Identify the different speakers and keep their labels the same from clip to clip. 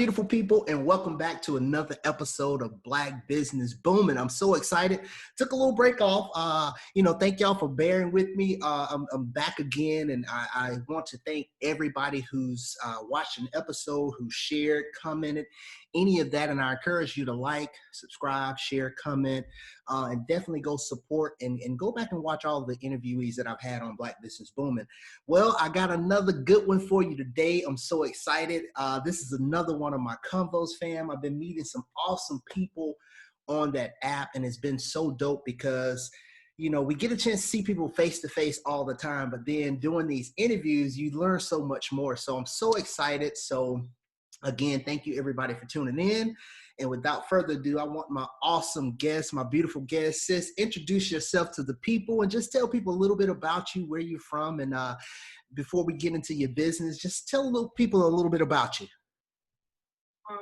Speaker 1: beautiful people, and welcome back to another episode of Black Business Booming. I'm so excited. Took a little break off. Thank y'all for bearing with me. I'm back again, and I want to thank everybody who's watched an episode, who shared, commented, any of that. And I encourage you to like, subscribe, share, comment, and definitely go support and go back and watch all the interviewees that I've had on Black Business Booming. Well, I got another good one for you today. I'm so excited. This is another one of my Convoz fam. I've been meeting some awesome people on that app, and it's been so dope because we get a chance to see people face to face all the time, but then doing these interviews, you learn so much more. So I'm so excited. So again, thank you everybody for tuning in. And without further ado, I want my awesome guest, my beautiful guest, sis, introduce yourself to the people and just tell people a little bit about you, where you're from. And before we get into your business, just tell people a little bit about you.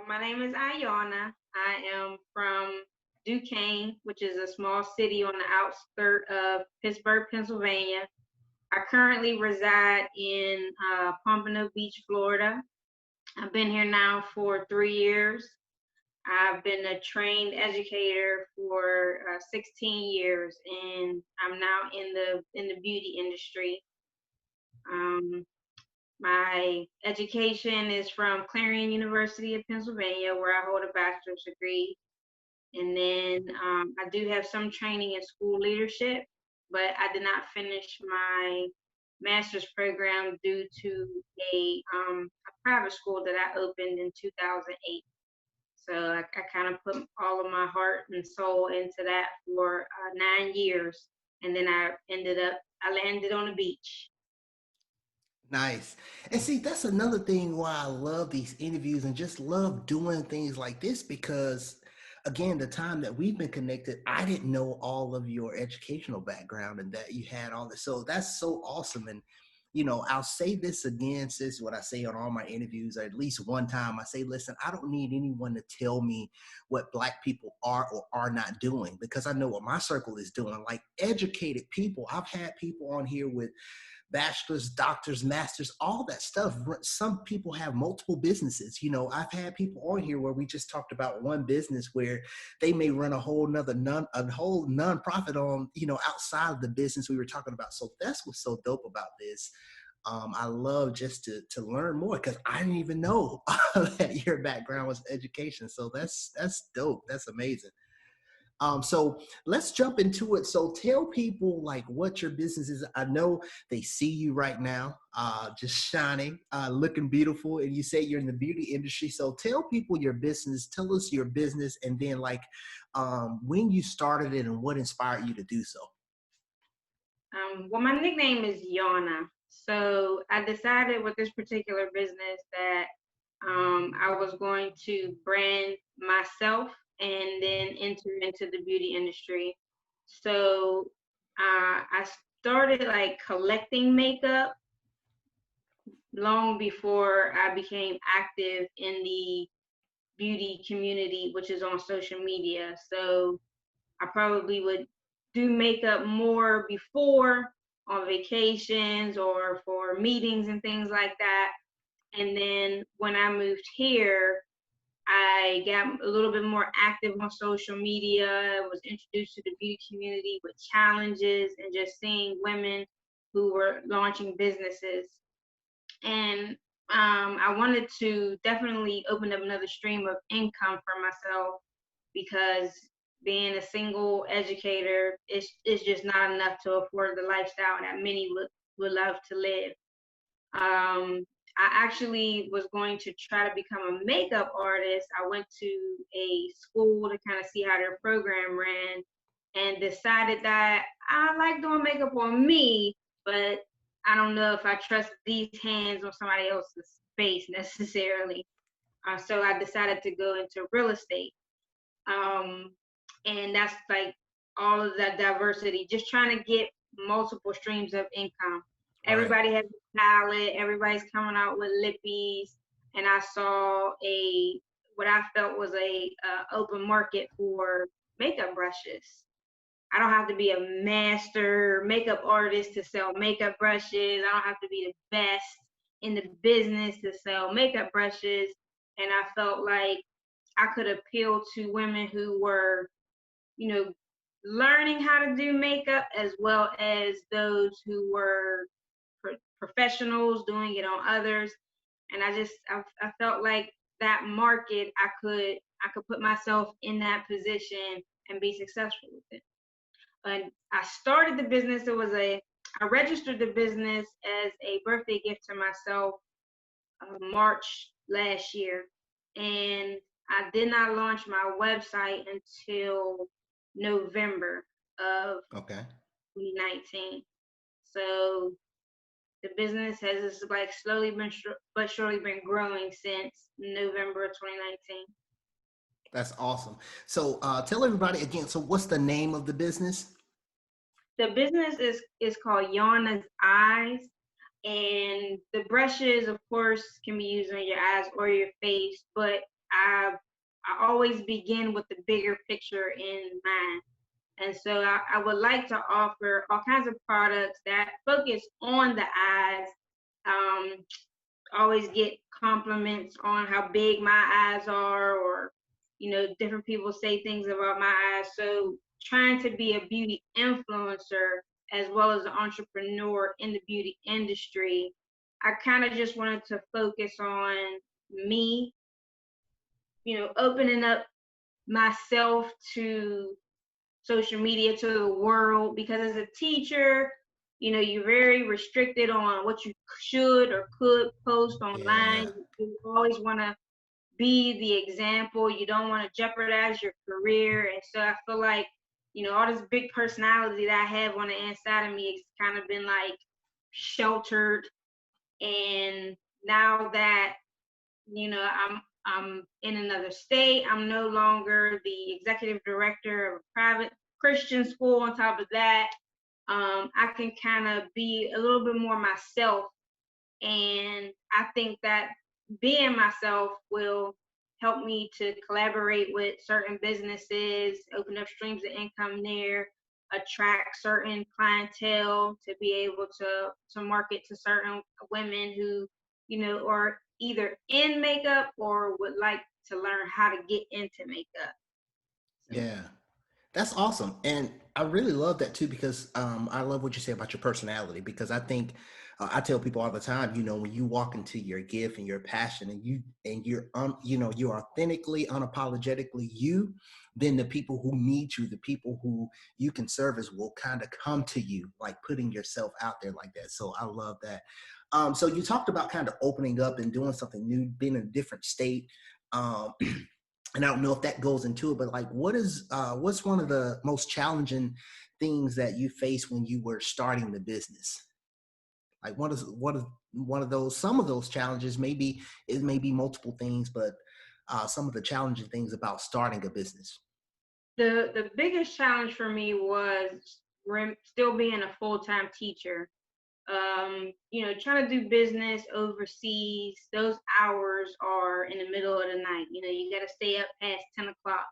Speaker 2: My name is Iyana. I am from Duquesne, which is a small city on the outskirts of Pittsburgh, Pennsylvania. I currently reside in Pompano Beach, Florida. I've been here now for 3 years. I've been a trained educator for 16 years, and I'm now in the beauty industry. My education is from Clarion University of Pennsylvania, where I hold a bachelor's degree. And then I do have some training in school leadership, but I did not finish my master's program due to a private school that I opened in 2008. So I kind of put all of my heart and soul into that for 9 years. And then I landed on the beach.
Speaker 1: Nice. And see, that's another thing why I love these interviews and just love doing things like this, because again, the time that we've been connected, I didn't know all of your educational background and that you had all this. So that's so awesome. And I'll say this again, sis, what I say on all my interviews, or at least one time I say, listen, I don't need anyone to tell me what Black people are or are not doing, because I know what my circle is doing. Like educated people, I've had people on here with bachelor's, doctors, masters, all that stuff. Some people have multiple businesses. I've had people on here where we just talked about one business where they may run a whole nonprofit on, outside of the business we were talking about. So that's what's so dope about this. I love just to learn more, because I didn't even know that your background was education. So that's dope. That's amazing. So let's jump into it. So tell people like what your business is. I know they see you right now, just shining, looking beautiful, and you say you're in the beauty industry. So tell people your business. Tell us your business, and then when you started it and what inspired you to do so.
Speaker 2: Well, my nickname is Yana. So I decided with this particular business that I was going to brand myself and then enter into the beauty industry. So I started collecting makeup long before I became active in the beauty community, which is on social media. So I probably would do makeup more before on vacations or for meetings and things like that. And then when I moved here, I got a little bit more active on social media, was introduced to the beauty community with challenges and just seeing women who were launching businesses. And I wanted to definitely open up another stream of income for myself, because being a single educator is just not enough to afford the lifestyle that many would love to live. I actually was going to try to become a makeup artist. I went to a school to kind of see how their program ran and decided that I like doing makeup on me, but I don't know if I trust these hands on somebody else's face necessarily. So I decided to go into real estate. And that's all of that diversity, just trying to get multiple streams of income. Everybody has a palette, everybody's coming out with lippies, and I saw what I felt was a open market for makeup brushes. I don't have to be a master makeup artist to sell makeup brushes. I don't have to be the best in the business to sell makeup brushes. and I felt like I could appeal to women who were, you know, learning how to do makeup, as well as those who were professionals doing it on others. And I felt like that market, I could put myself in that position and be successful with it. And I started the business. I registered the business as a birthday gift to myself, March last year, and I did not launch my website until November of
Speaker 1: Okay.
Speaker 2: 2019. So the business has like slowly but surely been growing since November of 2019.
Speaker 1: That's awesome. So tell everybody again. So what's the name of the business?
Speaker 2: The business is called Yana's Eyes, and the brushes, of course, can be used on your eyes or your face, but I I always begin with the bigger picture in mind. And so I would like to offer all kinds of products that focus on the eyes. Um, Always get compliments on how big my eyes are, or different people say things about my eyes. So trying to be a beauty influencer as well as an entrepreneur in the beauty industry, I kind of just wanted to focus on me, opening up myself to social media, to the world, because as a teacher, you're very restricted on what you should or could post
Speaker 1: Yeah.
Speaker 2: online. You always want to be the example. You don't want to jeopardize your career. And so I feel like, all this big personality that I have on the inside of me has kind of been like sheltered. And now that, I'm in another state, I'm no longer the executive director of a private Christian school. On top of that, I can kind of be a little bit more myself. And I think that being myself will help me to collaborate with certain businesses, open up streams of income there, attract certain clientele to be able to market to certain women who, are either in makeup or would like to learn how to get into makeup. So
Speaker 1: Yeah. That's awesome. And I really love that too because I love what you say about your personality because I think I tell people all the time, when you walk into your gift and your passion and you're authentically, unapologetically you, then the people who need you, the people who you can service will kind of come to you, like putting yourself out there like that. So I love that. So you talked about kind of opening up and doing something new, being in a different state. Um, and I don't know if that goes into it, but like, what's one of the most challenging things that you faced when you were starting the business? Like, what is one of those? Some of those challenges, maybe it may be multiple things, but some of the challenging things about starting a business.
Speaker 2: the biggest challenge for me was still being a full-time teacher. Trying to do business overseas, those hours are in the middle of the night. You got to stay up past 10 o'clock.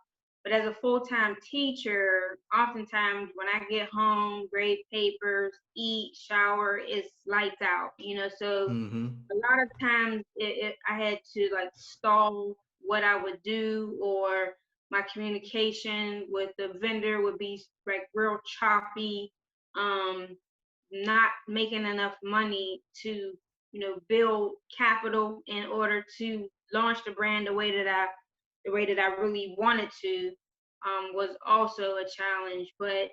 Speaker 2: But as a full-time teacher, oftentimes when I get home, grade papers, eat, shower, it's lights out. So
Speaker 1: Mm-hmm.
Speaker 2: a lot of times I had to like stall what I would do, or my communication with the vendor would be like real choppy. Um, Not making enough money to build capital in order to launch the brand the way that I really wanted to, was also a challenge. But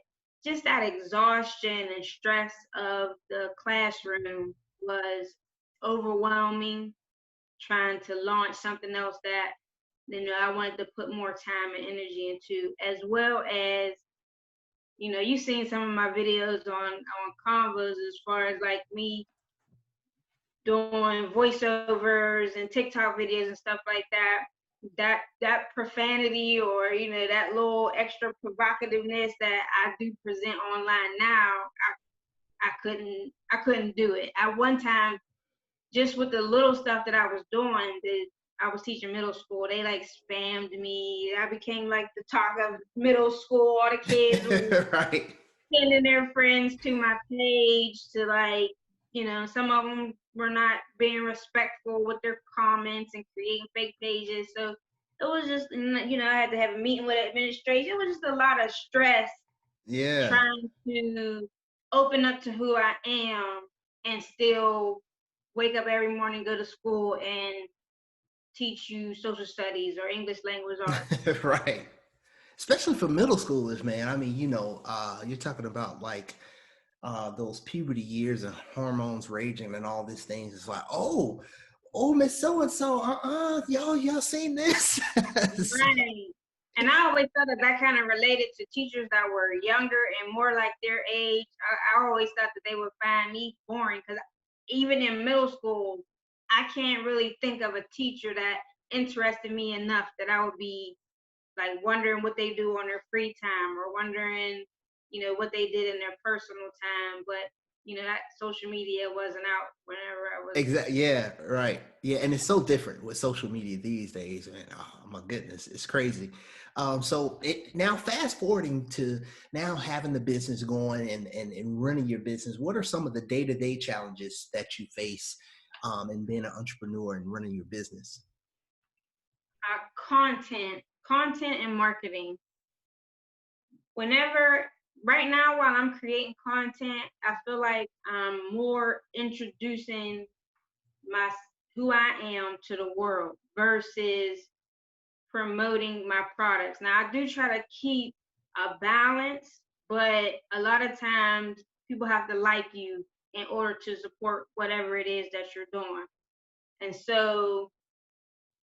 Speaker 2: just that exhaustion and stress of the classroom was overwhelming, trying to launch something else that I wanted to put more time and energy into, as well as you've seen some of my videos on Convoz, as far as like me doing voiceovers and TikTok videos and stuff like that. That profanity, or that little extra provocativeness that I do present online now, I couldn't do it. At one time, just with the little stuff that I was doing, that I was teaching middle school, they like spammed me. I became like the talk of middle school. All the kids were
Speaker 1: Right.
Speaker 2: sending their friends to my page to, like, some of them were not being respectful with their comments and creating fake pages. So it was just, I had to have a meeting with administration. It was just a lot of stress
Speaker 1: Yeah.
Speaker 2: trying to open up to who I am and still wake up every morning, go to school, and teach you social studies or English language arts.
Speaker 1: Right. Especially for middle schoolers, man. I mean, you're talking about like those puberty years and hormones raging and all these things. It's like, oh, Miss So and So, y'all seen this?
Speaker 2: Right. And I always thought that kind of related to teachers that were younger and more like their age. I always thought that they would find me boring because even in middle school, I can't really think of a teacher that interested me enough that I would be like wondering what they do on their free time or wondering, what they did in their personal time. But, that social media wasn't out whenever I was.
Speaker 1: Exactly. Yeah. Right. Yeah. And it's so different with social media these days, man. Oh my goodness, it's crazy. So now fast forwarding to now having the business going and running your business. What are some of the day-to-day challenges that you face in being an entrepreneur and running your business?
Speaker 2: Content and marketing. Whenever Right now while I'm creating content, I feel like I'm more introducing my who I am to the world versus promoting my products. Now I do try to keep a balance, but a lot of times people have to like you in order to support whatever it is that you're doing. And so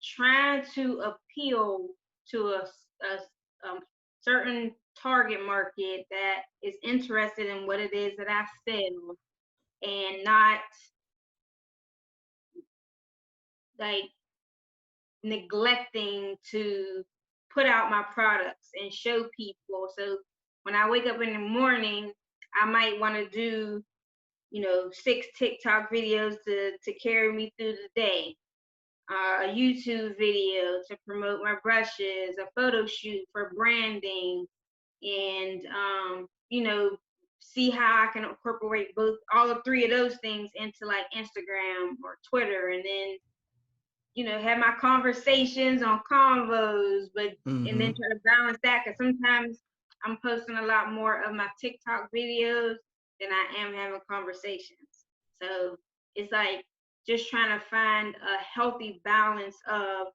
Speaker 2: trying to appeal to a certain target market that is interested in what it is that I sell and not like neglecting to put out my products and show people. So when I wake up in the morning, I might want to do, 6 TikTok videos to carry me through the day, a YouTube video to promote my brushes, a photo shoot for branding, and see how I can incorporate both all of three of those things into like Instagram or Twitter, and then have my conversations on Convoz, but and then
Speaker 1: Mm-hmm.
Speaker 2: try to balance that because sometimes I'm posting a lot more of my TikTok videos than I am having conversations. So it's like just trying to find a healthy balance of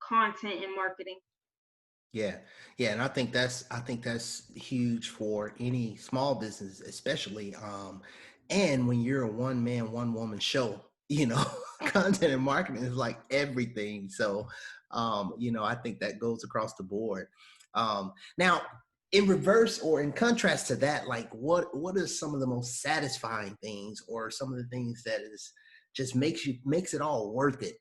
Speaker 2: content and marketing.
Speaker 1: Yeah, yeah, and I think that's huge for any small business, especially. And when you're a one man, one woman show, content and marketing is like everything. So, I think that goes across the board. Now, in reverse or in contrast to that, like what are some of the most satisfying things, or some of the things that is just makes it all worth it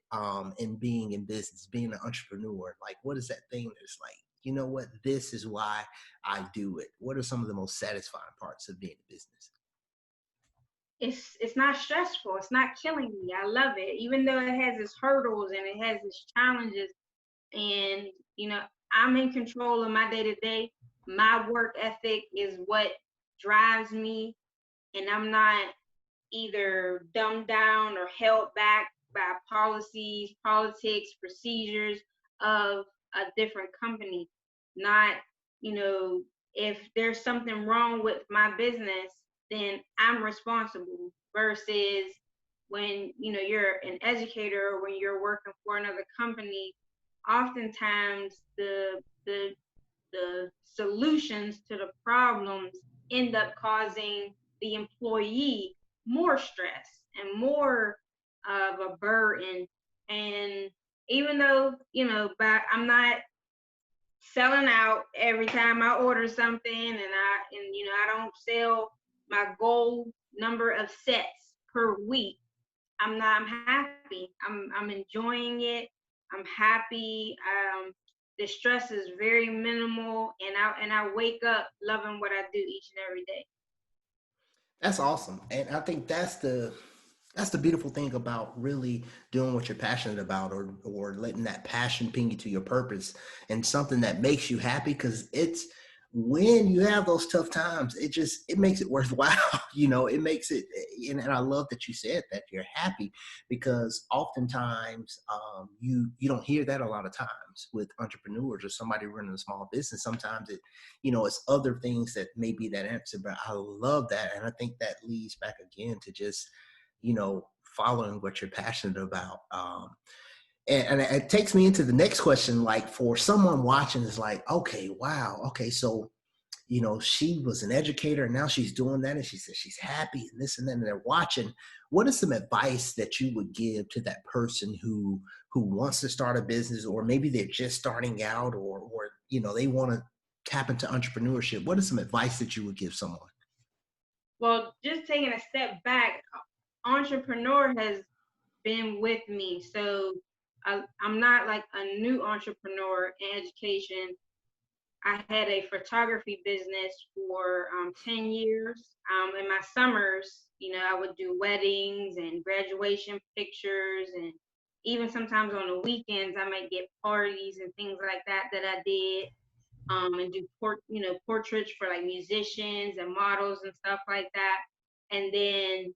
Speaker 1: in being in business, being an entrepreneur? Like, what is that thing that's like, you know what, this is why I do it? What are some of the most satisfying parts of being in business?
Speaker 2: It's not stressful. It's not killing me. I love it, even though it has its hurdles and it has its challenges. And I'm in control of my day to day. My work ethic is what drives me, and I'm not either dumbed down or held back by policies, politics, procedures of a different company. Not, you know, if there's something wrong with my business, then I'm responsible versus when, you're an educator or when you're working for another company, oftentimes the solutions to the problems end up causing the employee more stress and more of a burden. And even though, but I'm not selling out every time I order something, and I don't sell my goal number of sets per week. I'm happy. I'm enjoying it. I'm happy. The stress is very minimal, and I wake up loving what I do each and every day.
Speaker 1: That's awesome. And I think that's the beautiful thing about really doing what you're passionate about, or letting that passion ping you to your purpose and something that makes you happy, because it's when you have those tough times, it makes it worthwhile. It makes it, and I love that you said that you're happy, because oftentimes you don't hear that a lot of times with entrepreneurs or somebody running a small business. Sometimes it's other things that may be that answer. But I love that, and I think that leads back again to just following what you're passionate about. And it takes me into the next question. Like, for someone watching, is like, okay, wow, okay, so she was an educator and now she's doing that, and she says she's happy and this and that, and they're watching. What is some advice that you would give to that person who wants to start a business, or maybe they're just starting out, or they want to tap into entrepreneurship? What is some advice that you would give someone?
Speaker 2: Well, just taking a step back, entrepreneur has been with me. So I'm not like a new entrepreneur in education. I had a photography business for 10 years. In my summers, I would do weddings and graduation pictures, and even sometimes on the weekends, I might get parties and things like that I did, and do portraits for like musicians and models and stuff like that. And then,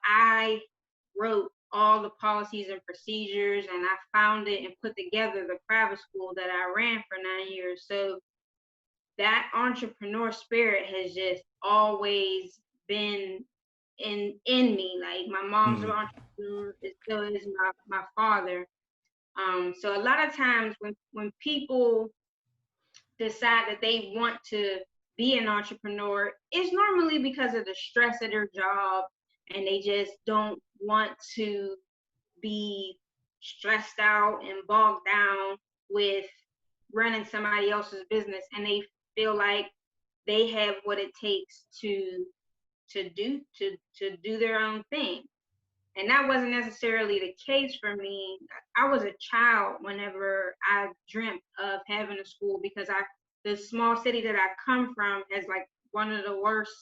Speaker 2: I wrote all the policies and procedures, and I founded and put together the private school that I ran for 9 years. So that entrepreneur spirit has just always been in me. Like, my mom's an
Speaker 1: Mm.
Speaker 2: entrepreneur, it still is my father. So a lot of times when people decide that they want to be an entrepreneur, it's normally because of the stress of their job, and they just don't want to be stressed out and bogged down with running somebody else's business, and they feel like they have what it takes to do their own thing. And that wasn't necessarily the case for me. I was a child whenever I dreamt of having a school, because the small city that I come from has like one of the worst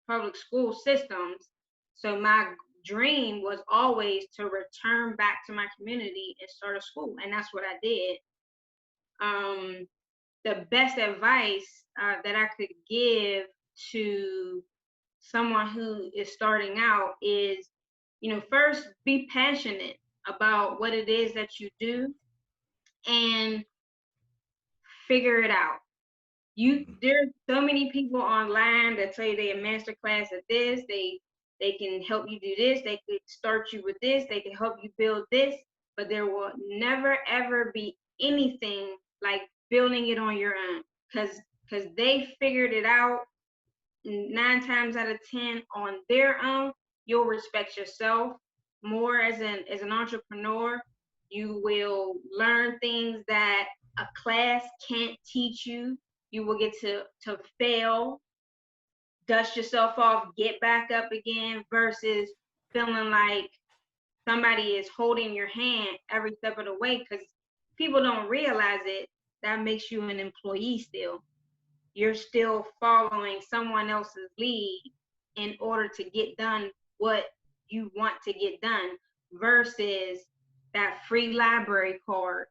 Speaker 2: public school systems. So my dream was always to return back to my community and start a school, and that's what I did. Um, the best advice that I could give to someone who is starting out is, first, be passionate about what it is that you do, and figure it out. There's so many people online that tell you they a master class at this, they can help you do this, they could start you with this, they can help you build this, but there will never ever be anything like building it on your own, because they figured it out 9 times out of 10 on their own. You'll respect yourself more as an entrepreneur. You will learn things that a class can't teach you. You will get to fail, dust yourself off, get back up again, versus feeling like somebody is holding your hand every step of the way, because people don't realize it. That makes you an employee still. You're still following someone else's lead in order to get done what you want to get done, versus that free library card.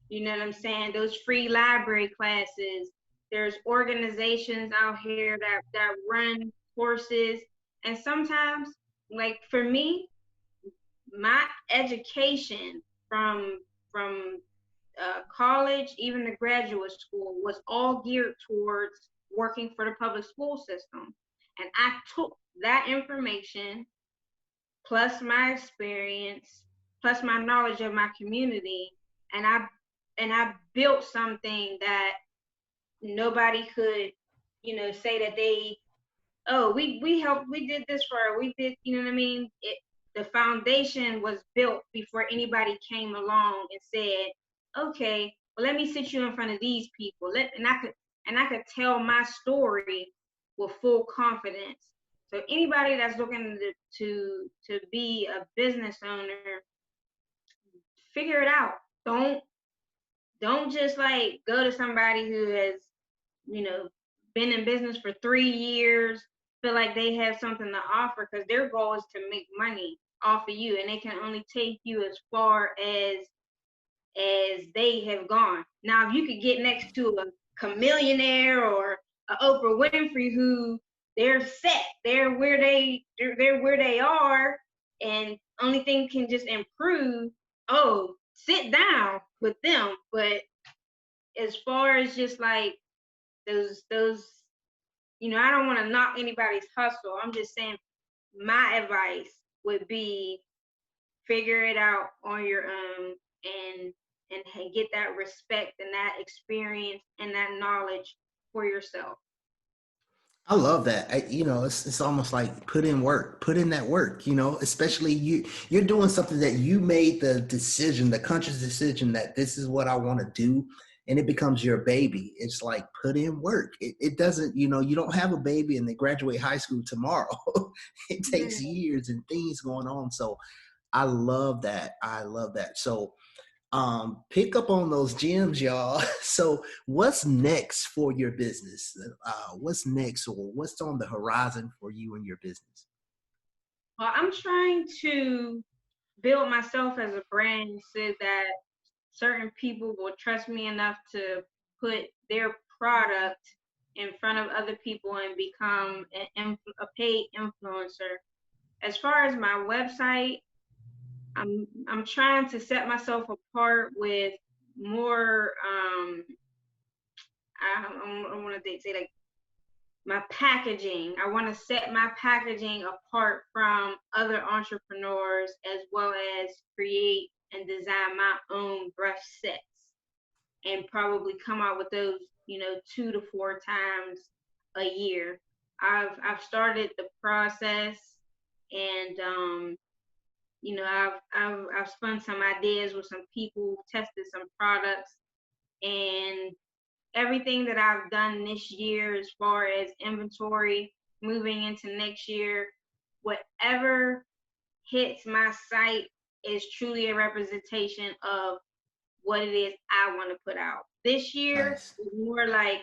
Speaker 2: You know what I'm saying? Those free library classes. There's organizations out here that run courses, and sometimes, like for me, my education from college, even the graduate school, was all geared towards working for the public school system. And I took that information, plus my experience, plus my knowledge of my community, and I built something that nobody could, say that they, oh, we helped, we did this for her, we did, you know what I mean? The foundation was built before anybody came along and said, okay, well, let me sit you in front of these people. And I could tell my story with full confidence. So anybody that's looking to be a business owner, figure it out. Don't just like go to somebody who has, you know, been in business for 3 years, feel like they have something to offer, because their goal is to make money off of you, and they can only take you as far as they have gone. Now, if you could get next to chameleonaire or a Oprah Winfrey who they're set, they're where they are, and only thing can just improve. Oh, sit down with them. But as far as just like those, I don't want to knock anybody's hustle. I'm just saying my advice would be figure it out on your own and get that respect and that experience and that knowledge for yourself.
Speaker 1: I love that. It's almost like put in work, put in that work, especially you're doing something that you made the decision, the conscious decision that this is what I want to do. And it becomes your baby. It's like put in work. It doesn't, you don't have a baby and they graduate high school tomorrow. It takes
Speaker 2: Yeah.
Speaker 1: years and things going on. So I love that. I love that. So pick up on those gems, y'all. So what's next for your business? What's next, or what's on the horizon for you and your business?
Speaker 2: Well, I'm trying to build myself as a brand so that certain people will trust me enough to put their product in front of other people and become a paid influencer. As far as my website, I'm trying to set myself apart with more I want to say like my packaging. I want to set my packaging apart from other entrepreneurs as well as create and design my own brush sets and probably come out with those, 2 to 4 times a year. I've started the process and I've spun some ideas with some people, tested some products, and everything that I've done this year as far as inventory moving into next year, whatever hits my site is truly a representation of what it is I want to put out. This year
Speaker 1: Nice.
Speaker 2: is more like,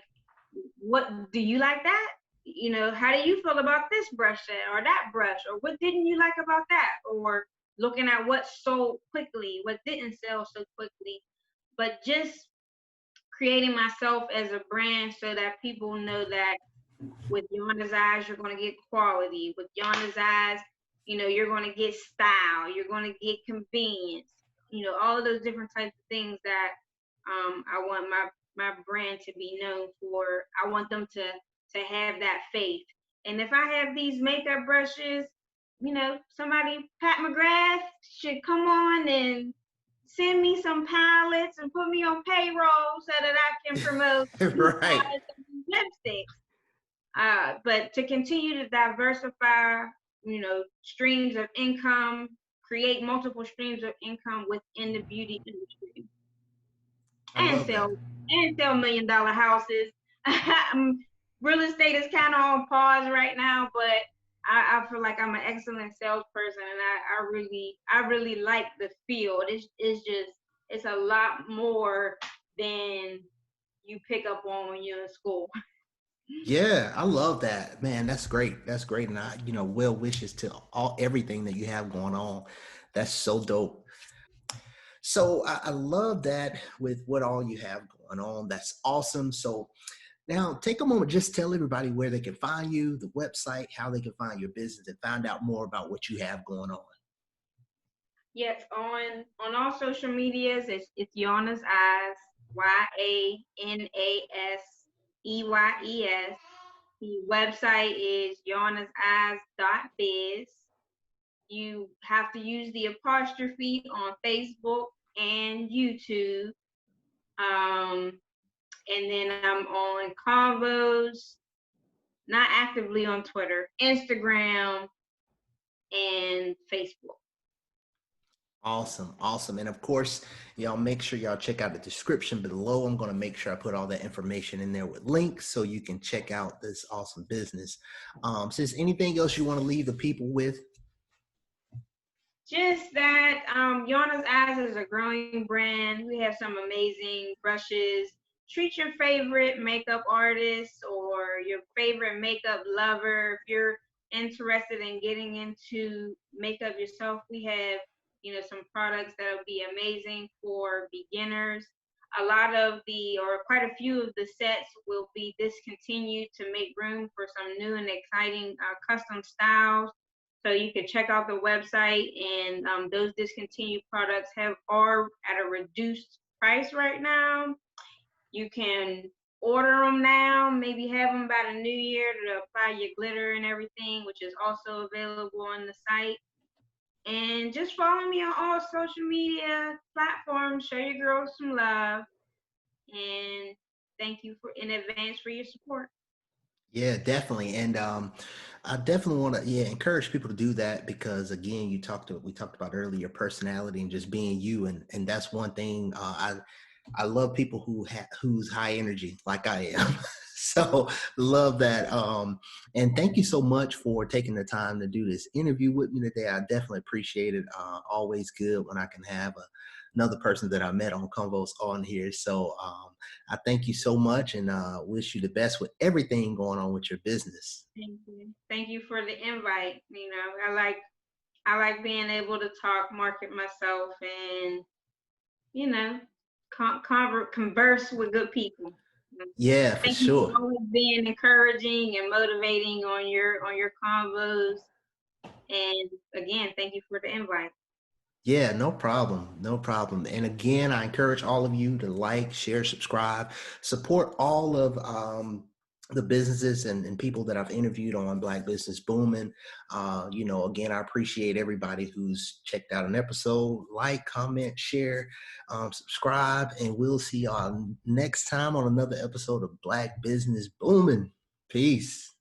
Speaker 2: what do you like that? How do you feel about this brush set or that brush? Or what didn't you like about that? Or looking at what sold quickly, what didn't sell so quickly. But just creating myself as a brand so that people know that with Yana's eyes, you're going to get quality. With Yana's eyes, you're going to get style. You're going to get convenience. All of those different types of things that I want my brand to be known for. I want them to have that faith. And if I have these makeup brushes, somebody, Pat McGrath, should come on and send me some palettes and put me on payroll so that I can promote these
Speaker 1: Right.
Speaker 2: palettes and lipsticks. But to continue to diversify, streams of income, create multiple streams of income within the beauty industry,
Speaker 1: I
Speaker 2: and
Speaker 1: love that.
Speaker 2: sell $1 million houses. Real estate is kind of on pause right now, but I feel like I'm an excellent salesperson, and I really like the field. It's a lot more than you pick up on when you're in school.
Speaker 1: Yeah, I love that, man. That's great. That's great, and well wishes to all everything that you have going on. That's so dope. So I love that with what all you have going on. That's awesome. So now take a moment, just tell everybody where they can find you, the website, how they can find your business, and find out more about what you have going on.
Speaker 2: Yes, on all social medias, it's Yana's Eyes, YANASEYES. The website is yanaseyes.biz. You have to use the apostrophe on Facebook and YouTube. Um, and then I'm on Convoz, not actively on Twitter, Instagram, and Facebook.
Speaker 1: Awesome, awesome. And of course, y'all make sure y'all check out the description below. I'm going to make sure I put all that information in there with links so you can check out this awesome business. Since anything else you want to leave the people with?
Speaker 2: Just that Yana's Eyes is a growing brand. We have some amazing brushes. Treat your favorite makeup artist or your favorite makeup lover. If you're interested in getting into makeup yourself, we have, some products that'll be amazing for beginners. a lot of the, or quite a few of the sets will be discontinued to make room for some new and exciting custom styles. So you can check out the website, and those discontinued products are at a reduced price right now. You can order them now, maybe have them by the new year to apply your glitter and everything, which is also available on the site. And just follow me on all social media platforms. Show your girls some love. And thank you for in advance for your support.
Speaker 1: Yeah, definitely. And I definitely want to encourage people to do that because again, we talked about earlier your personality and just being you, and that's one thing I love people who's high energy like I am. So love that. And thank you so much for taking the time to do this interview with me today. I definitely appreciate it. Always good when I can have another person that I met on Convoz on here. So I thank you so much and wish you the best with everything going on with your business.
Speaker 2: Thank you. Thank you for the invite. You know, I like being able to talk, market myself, and you know, converse with good people.
Speaker 1: Yeah, for
Speaker 2: Thank you
Speaker 1: sure.
Speaker 2: for always being encouraging and motivating on your convos. And again, thank you for the invite.
Speaker 1: Yeah, no problem. No problem. And again, I encourage all of you to like, share, subscribe, support all of the businesses and people that I've interviewed on Black Business Booming. Again, I appreciate everybody who's checked out an episode. Like, comment, share, subscribe, and we'll see y'all next time on another episode of Black Business Booming. Peace.